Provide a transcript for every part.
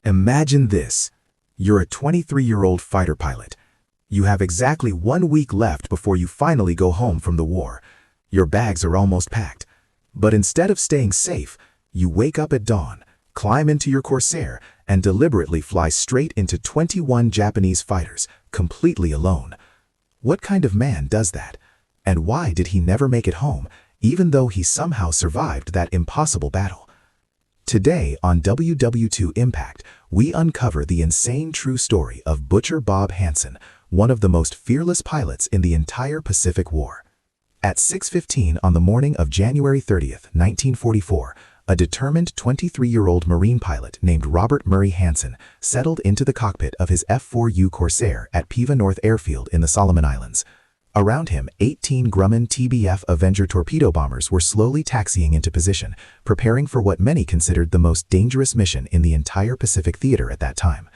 Imagine this. You're a 23-year-old fighter pilot. You have exactly 1 week left before you finally go home from the war. Your bags are almost packed. But instead of staying safe, you wake up at dawn, climb into your Corsair, and deliberately fly straight into 21 Japanese fighters, completely alone. What kind of man does that? And why did he never make it home, even though he somehow survived that impossible battle? Today on WW2 Impact, we uncover the insane true story of Butcher Bob Hanson, one of the most fearless pilots in the entire Pacific War. At 6:15 on the morning of January 30th, 1944, a determined 23-year-old Marine pilot named Robert Murray Hanson settled into the cockpit of his F4U Corsair at Piva North Airfield in the Solomon Islands. Around him, 18 Grumman TBF Avenger torpedo bombers were slowly taxiing into position, preparing for what many considered the most dangerous mission in the entire Pacific theater at that time.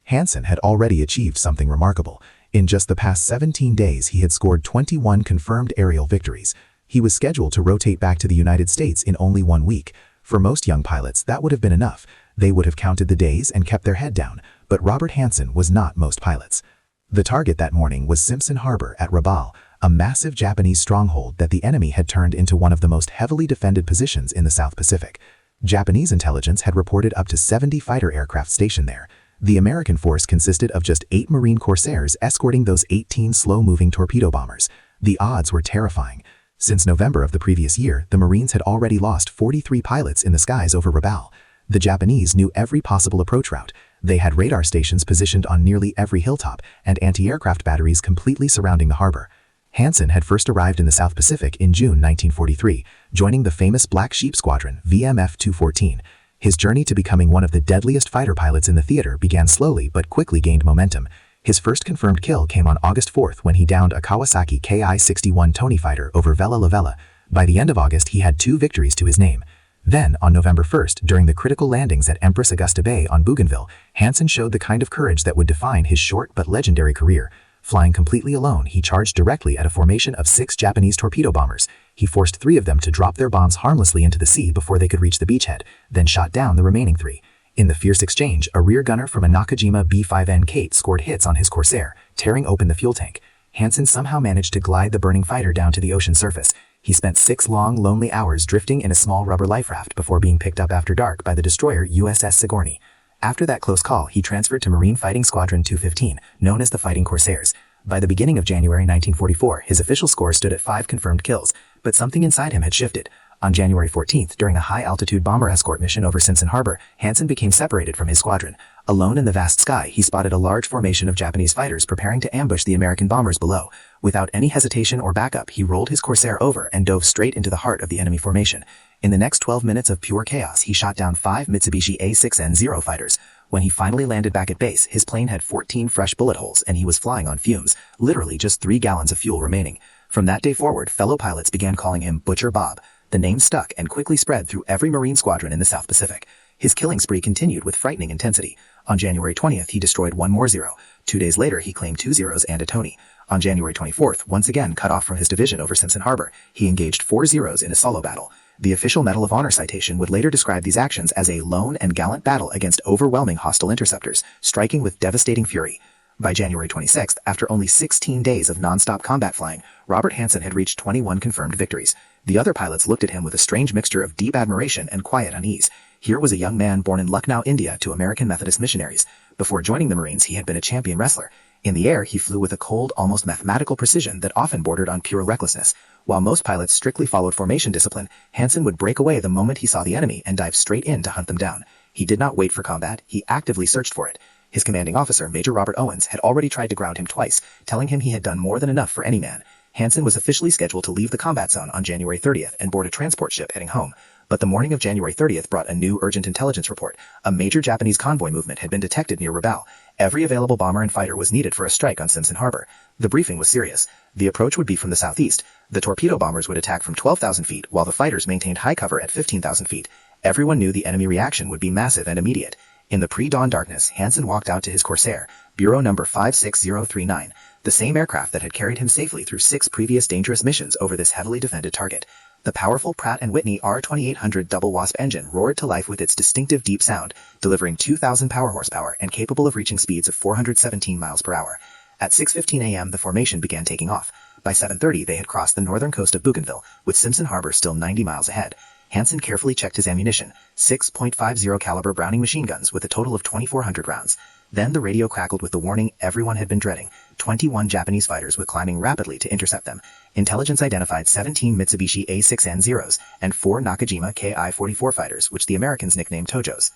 Hanson had already achieved something remarkable. In just the past 17 days, he had scored 21 confirmed aerial victories. He was scheduled to rotate back to the United States in only 1 week. For most young pilots, that would have been enough. They would have counted the days and kept their head down, but Robert Hanson was not most pilots. The target that morning was Simpson Harbor at Rabaul, a massive Japanese stronghold that the enemy had turned into one of the most heavily defended positions in the South Pacific. Japanese intelligence had reported up to 70 fighter aircraft stationed there. The American force consisted of just 8 Marine Corsairs escorting those 18 slow-moving torpedo bombers. The odds were terrifying. Since November of the previous year, the Marines had already lost 43 pilots in the skies over Rabaul. The Japanese knew every possible approach route. They had radar stations positioned on nearly every hilltop and anti-aircraft batteries completely surrounding the harbor. Hanson had first arrived in the South Pacific in June 1943, joining the famous Black Sheep Squadron, VMF 214. His journey to becoming one of the deadliest fighter pilots in the theater began slowly but quickly gained momentum. His first confirmed kill came on August 4th when he downed a Kawasaki Ki-61 Tony fighter over Vela La Vela. By the end of August, he had 2 victories to his name. Then, on November 1st, during the critical landings at Empress Augusta Bay on Bougainville, Hanson showed the kind of courage that would define his short but legendary career. Flying completely alone, he charged directly at a formation of 6 Japanese torpedo bombers. He forced 3 of them to drop their bombs harmlessly into the sea before they could reach the beachhead, then shot down the remaining 3. In the fierce exchange, a rear gunner from a Nakajima B-5N Kate scored hits on his Corsair, tearing open the fuel tank. Hanson somehow managed to glide the burning fighter down to the ocean surface. He spent 6 long, lonely hours drifting in a small rubber life raft before being picked up after dark by the destroyer USS Sigourney. After that close call, he transferred to Marine Fighting Squadron 215, known as the Fighting Corsairs. By the beginning of January 1944, his official score stood at 5 confirmed kills, but something inside him had shifted. On January 14th, during a high-altitude bomber escort mission over Simpson Harbor, Hanson became separated from his squadron. Alone in the vast sky, he spotted a large formation of Japanese fighters preparing to ambush the American bombers below. Without any hesitation or backup, he rolled his Corsair over and dove straight into the heart of the enemy formation. In the next 12 minutes of pure chaos, he shot down 5 Mitsubishi A6N0 fighters. When he finally landed back at base, his plane had 14 fresh bullet holes and he was flying on fumes, literally just 3 gallons of fuel remaining. From that day forward, fellow pilots began calling him Butcher Bob. The name stuck and quickly spread through every Marine squadron in the South Pacific. His killing spree continued with frightening intensity. On January 20th, he destroyed 1 more 0. 2 days later, he claimed 2 zeros and a Tony. On January 24th, once again cut off from his division over Simpson Harbor, he engaged 4 zeros in a solo battle. The official Medal of Honor citation would later describe these actions as a lone and gallant battle against overwhelming hostile interceptors, striking with devastating fury. By January 26th, after only 16 days of non-stop combat flying, Robert Hanson had reached 21 confirmed victories. The other pilots looked at him with a strange mixture of deep admiration and quiet unease. Here was a young man born in Lucknow, India, to American Methodist missionaries. Before joining the Marines, he had been a champion wrestler. In the air, he flew with a cold, almost mathematical precision that often bordered on pure recklessness. While most pilots strictly followed formation discipline, Hanson would break away the moment he saw the enemy and dive straight in to hunt them down. He did not wait for combat, he actively searched for it. His commanding officer, Major Robert Owens, had already tried to ground him twice, telling him he had done more than enough for any man. Hanson was officially scheduled to leave the combat zone on January 30th and board a transport ship heading home. But the morning of January 30th brought a new urgent intelligence report. A major Japanese convoy movement had been detected near Rabaul. Every available bomber and fighter was needed for a strike on Simpson Harbor. The briefing was serious. The approach would be from the southeast. The torpedo bombers would attack from 12,000 feet, while the fighters maintained high cover at 15,000 feet. Everyone knew the enemy reaction would be massive and immediate. In the pre-dawn darkness, Hanson walked out to his Corsair, Bureau number 56039, the same aircraft that had carried him safely through 6 previous dangerous missions over this heavily defended target. The powerful Pratt & Whitney R2800 double wasp engine roared to life with its distinctive deep sound, delivering 2,000 power horsepower and capable of reaching speeds of 417 miles per hour. At 6:15 a.m. the formation began taking off. By 7:30 they had crossed the northern coast of Bougainville, with Simpson Harbor still 90 miles ahead. Hanson carefully checked his ammunition, 6.50 caliber Browning machine guns with a total of 2,400 rounds. Then the radio crackled with the warning everyone had been dreading. 21 Japanese fighters were climbing rapidly to intercept them. Intelligence identified 17 Mitsubishi A6N0s and 4 Nakajima Ki-44 fighters, which the Americans nicknamed Tojos.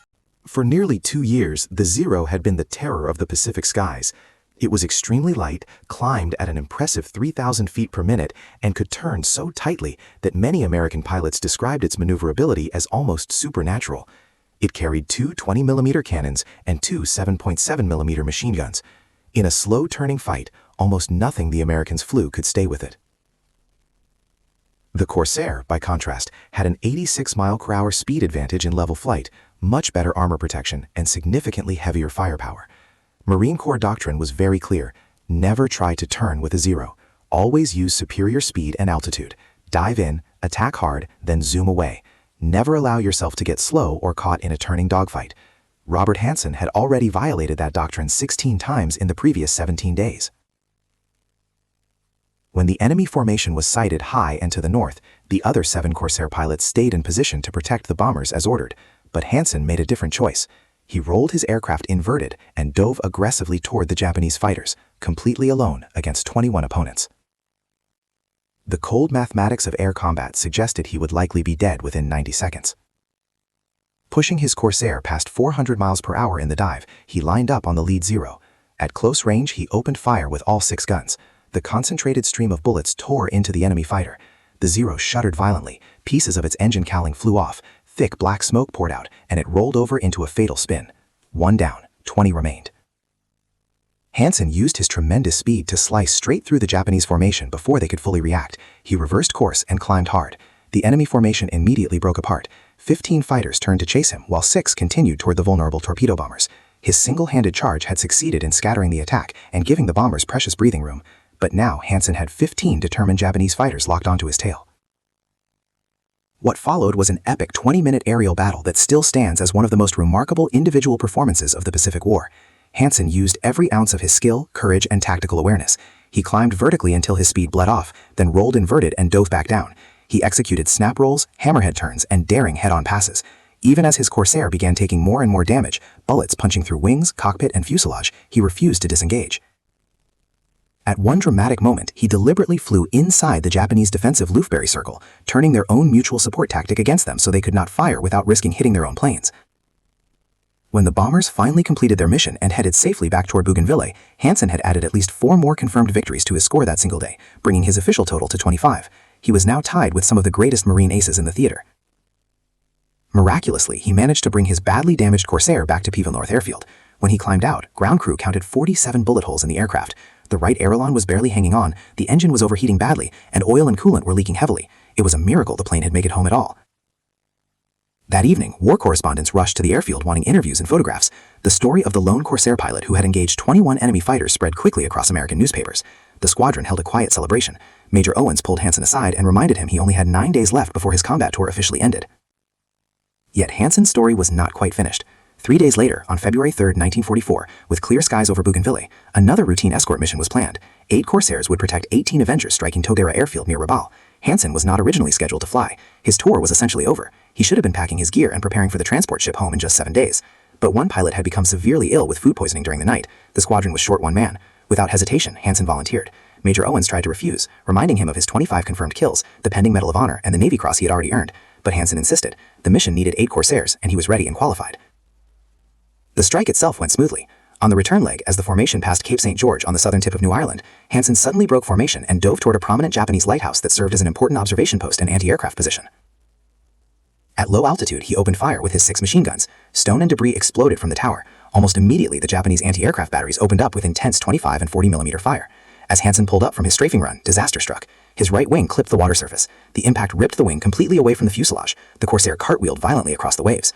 For nearly 2 years, the Zero had been the terror of the Pacific skies. It was extremely light, climbed at an impressive 3,000 feet per minute, and could turn so tightly that many American pilots described its maneuverability as almost supernatural. It carried 2 20mm cannons and 2 7.7mm machine guns. In a slow-turning fight, almost nothing the Americans flew could stay with it. The Corsair, by contrast, had an 86-mile-per-hour speed advantage in level flight, much better armor protection, and significantly heavier firepower. Marine Corps doctrine was very clear: never try to turn with a Zero. Always use superior speed and altitude. Dive in, attack hard, then zoom away. Never allow yourself to get slow or caught in a turning dogfight. Robert Hanson had already violated that doctrine 16 times in the previous 17 days. When the enemy formation was sighted high and to the north, the other 7 Corsair pilots stayed in position to protect the bombers as ordered, but Hanson made a different choice. He rolled his aircraft inverted and dove aggressively toward the Japanese fighters, completely alone against 21 opponents. The cold mathematics of air combat suggested he would likely be dead within 90 seconds. Pushing his Corsair past 400 miles per hour in the dive, he lined up on the lead Zero. At close range, he opened fire with all 6 guns. The concentrated stream of bullets tore into the enemy fighter. The Zero shuddered violently, pieces of its engine cowling flew off, thick black smoke poured out, and it rolled over into a fatal spin. 1 down, 20 remained. Hanson used his tremendous speed to slice straight through the Japanese formation before they could fully react. He reversed course and climbed hard. The enemy formation immediately broke apart. 15 fighters turned to chase him, while 6 continued toward the vulnerable torpedo bombers. His single-handed charge had succeeded in scattering the attack and giving the bombers precious breathing room. But now Hanson had 15 determined Japanese fighters locked onto his tail. What followed was an epic 20-minute aerial battle that still stands as one of the most remarkable individual performances of the Pacific War. Hanson used every ounce of his skill, courage, and tactical awareness. He climbed vertically until his speed bled off, then rolled inverted and dove back down. He executed snap rolls, hammerhead turns, and daring head-on passes. Even as his Corsair began taking more and more damage, bullets punching through wings, cockpit, and fuselage, he refused to disengage. At one dramatic moment, he deliberately flew inside the Japanese defensive Loufberry circle, turning their own mutual support tactic against them so they could not fire without risking hitting their own planes. When the bombers finally completed their mission and headed safely back toward Bougainville, Hanson had added at least 4 more confirmed victories to his score that single day, bringing his official total to 25. He was now tied with some of the greatest Marine aces in the theater. Miraculously, he managed to bring his badly damaged Corsair back to Peeville North Airfield. When he climbed out, ground crew counted 47 bullet holes in the aircraft. The right aileron was barely hanging on, the engine was overheating badly, and oil and coolant were leaking heavily. It was a miracle the plane had made it home at all. That evening, war correspondents rushed to the airfield wanting interviews and photographs. The story of the lone Corsair pilot who had engaged 21 enemy fighters spread quickly across American newspapers. The squadron held a quiet celebration. Major Owens pulled Hanson aside and reminded him he only had 9 days left before his combat tour officially ended. Yet Hanson's story was not quite finished. 3 days later, on February 3, 1944, with clear skies over Bougainville, another routine escort mission was planned. 8 Corsairs would protect 18 Avengers striking Togera Airfield near Rabaul. Hanson was not originally scheduled to fly. His tour was essentially over. He should have been packing his gear and preparing for the transport ship home in just 7 days. But one pilot had become severely ill with food poisoning during the night. The squadron was short 1 man. Without hesitation, Hanson volunteered. Major Owens tried to refuse, reminding him of his 25 confirmed kills, the pending Medal of Honor, and the Navy Cross he had already earned. But Hanson insisted. The mission needed 8 Corsairs, and he was ready and qualified. The strike itself went smoothly. On the return leg, as the formation passed Cape St. George on the southern tip of New Ireland, Hanson suddenly broke formation and dove toward a prominent Japanese lighthouse that served as an important observation post and anti-aircraft position. At low altitude, he opened fire with his 6 machine guns. Stone and debris exploded from the tower. Almost immediately, the Japanese anti-aircraft batteries opened up with intense 25 and 40mm fire. As Hanson pulled up from his strafing run, disaster struck. His right wing clipped the water surface. The impact ripped the wing completely away from the fuselage. The Corsair cartwheeled violently across the waves.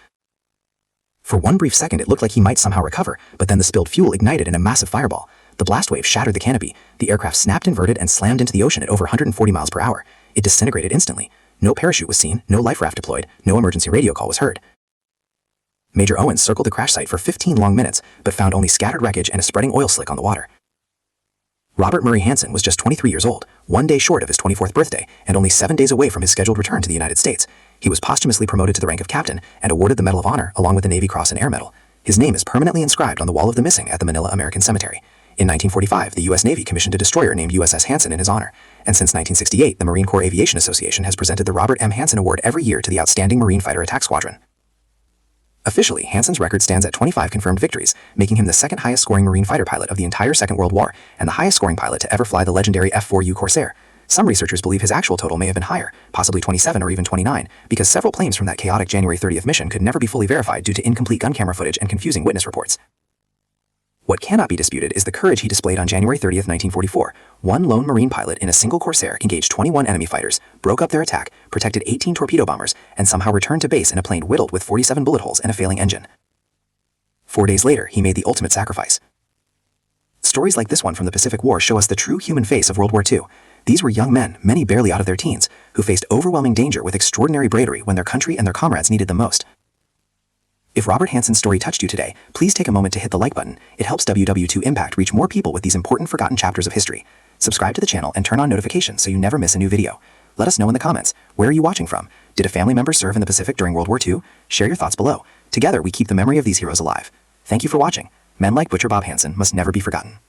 For one brief second, it looked like he might somehow recover, but then the spilled fuel ignited in a massive fireball. The blast wave shattered the canopy. The aircraft snapped inverted and slammed into the ocean at over 140 miles per hour. It disintegrated instantly. No parachute was seen, no life raft deployed, no emergency radio call was heard. Major Owens circled the crash site for 15 long minutes, but found only scattered wreckage and a spreading oil slick on the water. Robert Murray Hanson was just 23 years old, 1 day short of his 24th birthday, and only 7 days away from his scheduled return to the United States. He was posthumously promoted to the rank of captain and awarded the Medal of Honor along with the Navy Cross and Air Medal. His name is permanently inscribed on the Wall of the Missing at the Manila American Cemetery. In 1945, the U.S. Navy commissioned a destroyer named USS Hanson in his honor, and since 1968, the Marine Corps Aviation Association has presented the Robert M. Hanson Award every year to the Outstanding Marine Fighter Attack Squadron. Officially, Hanson's record stands at 25 confirmed victories, making him the second highest scoring Marine fighter pilot of the entire Second World War and the highest scoring pilot to ever fly the legendary F4U Corsair. Some researchers believe his actual total may have been higher, possibly 27 or even 29, because several planes from that chaotic January 30th mission could never be fully verified due to incomplete gun camera footage and confusing witness reports. What cannot be disputed is the courage he displayed on January 30th, 1944. One lone Marine pilot in a single Corsair engaged 21 enemy fighters, broke up their attack, protected 18 torpedo bombers, and somehow returned to base in a plane riddled with 47 bullet holes and a failing engine. 4 days later, he made the ultimate sacrifice. Stories like this one from the Pacific War show us the true human face of World War II. These were young men, many barely out of their teens, who faced overwhelming danger with extraordinary bravery when their country and their comrades needed them most. If Robert Hanson's story touched you today, please take a moment to hit the like button. It helps WW2 Impact reach more people with these important forgotten chapters of history. Subscribe to the channel and turn on notifications so you never miss a new video. Let us know in the comments, where are you watching from? Did a family member serve in the Pacific during World War II? Share your thoughts below. Together, we keep the memory of these heroes alive. Thank you for watching. Men like Butcher Bob Hanson must never be forgotten.